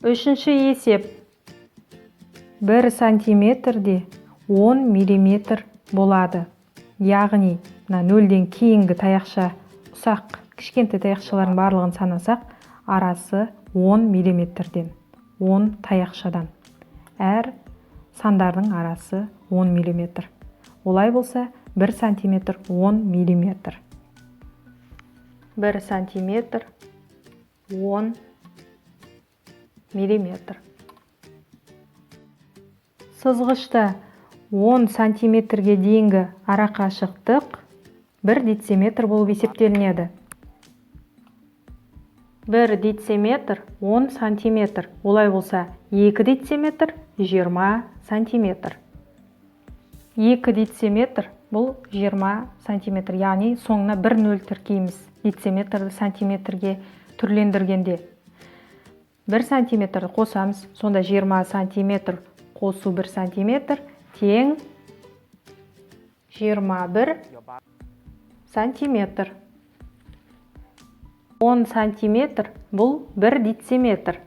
Үшінші есеп 1 сантиметрде 10 миллиметр болады. Яғни, нөлден кейінгі таяқша, ұсақ кішкентай таяқшалардың барлығын санасақ, арасы 10 миллиметрден, 10 таяқшадан. Әр сандардың арасы 10 миллиметр. Олай болса, 1 сантиметр 10 миллиметр. 1 сантиметр 10 миллиметр. Сызғышта 10 сантиметрге дейінгі арақашықтық 1 дециметр болып есептелінеді. 1 дециметр 10 сантиметр. Олай болса, 2 дециметр 20 сантиметр. 2 дециметр бұл 20 сантиметр. Яғни соңына 1 нөл тіркейміз. Дециметрді сантиметрге түрлендіргенде. 1 сантиметр қосамыз. Сонда 20 сантиметр қосу 1 сантиметр тең 21 сантиметр. 10 сантиметр бұл 1 дециметр.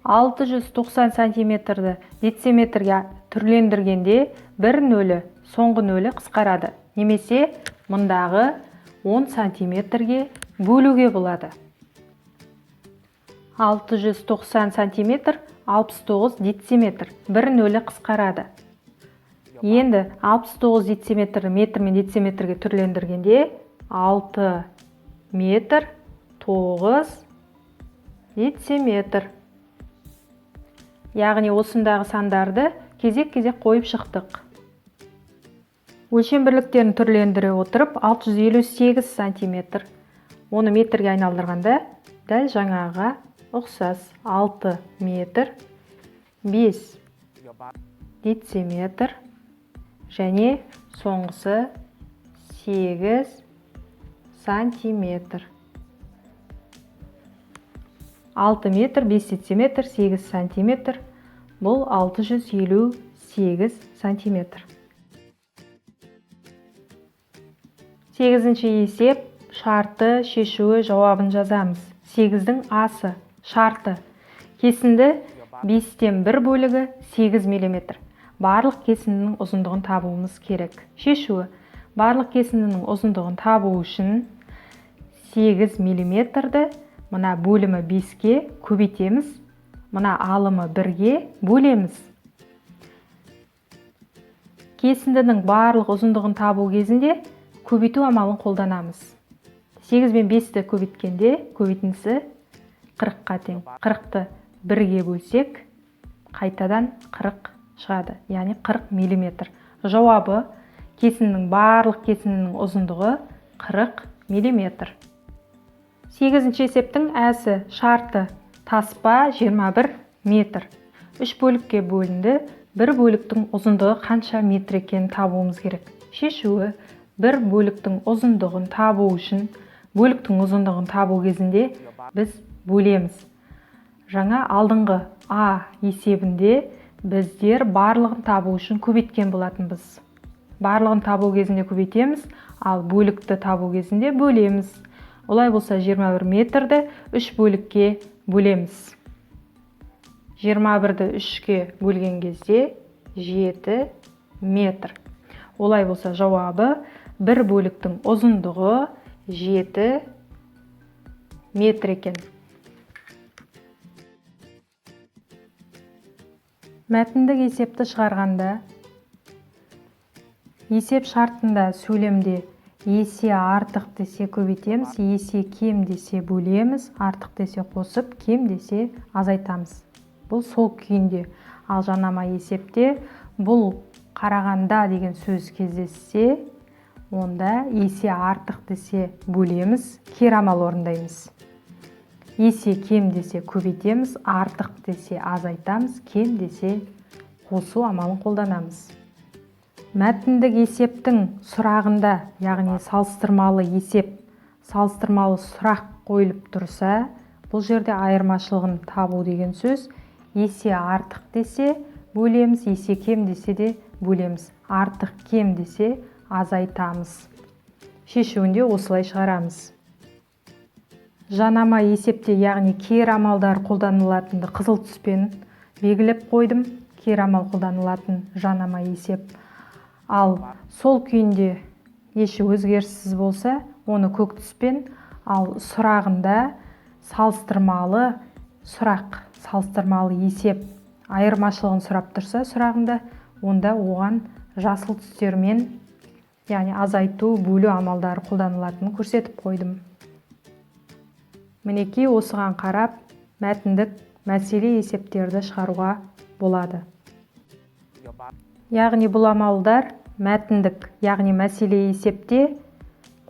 690 сантиметрді дециметрге түрлендіргенде 1 нөлі, соңғы нөлі қысқарады. Немесе мұндағы 10 сантиметрге бөлуге болады. 690 сантиметр 69 дециметр. 1 нөлі қысқарады. Енді 69 дециметрді метр мен дециметрге түрлендіргенде 6 метр 9 дециметр. Яғни осындағы сандарды кезек-кезек қойып шықтық. Өлшем бірліктерін түрлендіре отырып 658 сантиметр. Оны метрге айналдырғанда дәл жаңаға ұқсас 6 метр 5 дециметр және соңғысы 8 сантиметр. 6 метр 5 дециметр 8 сантиметр. Бұл 658 сантиметр. 8-ші есеп шарты шешуі жауабын жазамыз. 8-дің асы шарты. Кесінді 5-тен 1 бөлігі 8 миллиметр. Барлық кесіндінің ұзындығын табуымыз керек. Шешуі. Барлық кесіндінің ұзындығын табу үшін 8 миллиметрді мұна бөлімі 5-ке көбейтеміз. Мұна алымы 1-ге бөлеміз. Кесіндінің барлық ұзындығын табу кезінде көбейту амалын қолданамыз. 8 мен 5-ті көбейткенде көбейтіндісі 40-қа тең. 40-ты 1-ге бөлсек, қайтадан 40 шығады. Яғни 40 миллиметр. Жауабы кесіннің барлық кесінінің ұзындығы 40 миллиметр. 8-ші есептің әсі шарты таспа 21 метр. 3 бөлікке бөлінді. 1 бөліктің ұзындығы қанша метр екенін табуымыз керек. Шешуі 1 бөліктің ұзындығын табу үшін бөліктің ұзындығын табу кезінде біз бөлеміз. Жаңа алдыңғы А есебінде біздер барлығын табу үшін көбейткен болатынбыз. Барлығын табу кезінде көбейтеміз, ал бөлікті табу кезінде бөлеміз. Олай болса 21 метрді 3 бөлікке бөлеміз. 21-ді 3-ке бөлген кезде 7 метр. Олай болса жауабы 1 бөліктің ұзындығы 7 метр екен. Мәтіндік есепті шығарғанда есеп шартында сөйлемде есе артық десе көбейтеміз, есе кем десе бөлеміз, артық десе қосып, кем десе азайтамыз. Бұл сол күйінде. Ал жанама есепте бұл қарағанда деген сөз кездессе, онда есе артық десе бөлеміз, кері амал орындаймыз. Есе кем десе көбейтеміз, артық десе азайтамыз, кем десе қосу амалын қолданамыз. Мәтіндік есептің сұрағында, яғни салыстырмалы есеп, салыстырмалы сұрақ қойылып тұрса, бұл жерде айырмашылығын табу деген сөз есе артық десе бөлеміз, есе кем десе де бөлеміз. Артық кем десе азайтамыз. Шешуінде осылай шығарамыз. жанама есепте, яғни кері амалдар қолданылатынды қызыл түспен белгілеп қойдым. Кері амал қолданылатын жанама есеп. Ал сол күйінде еші өзгеріссіз болса, оны көк түспен, ал сұрағында салыстырмалы сұрақ, салыстырмалы есеп айырмашылығын сұрап тұрса сұрағында, онда оған жасыл түстермен, яғни азайту, бөлу амалдары қолданылатынын көрсетіп қойдым. Мінекей осыған қарап, мәтіндік мәселе есептерді шығаруға болады. Яғни бұл амалдар мәтіндік, яғни мәселе есепте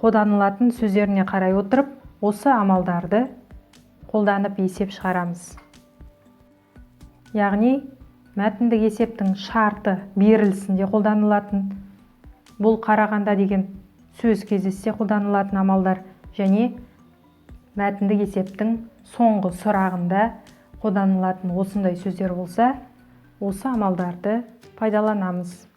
қолданылатын сөздеріне қарай отырып, осы амалдарды қолданып есеп шығарамыз. Яғни мәтіндік есептің шарты берілісінде қолданылатын, бұл қарағанда деген сөз кездессе қолданылатын амалдар, және мәтіндік есептің соңғы сұрағында қолданылатын осындай сөздер болса, осы амалдарды пайдаланамыз.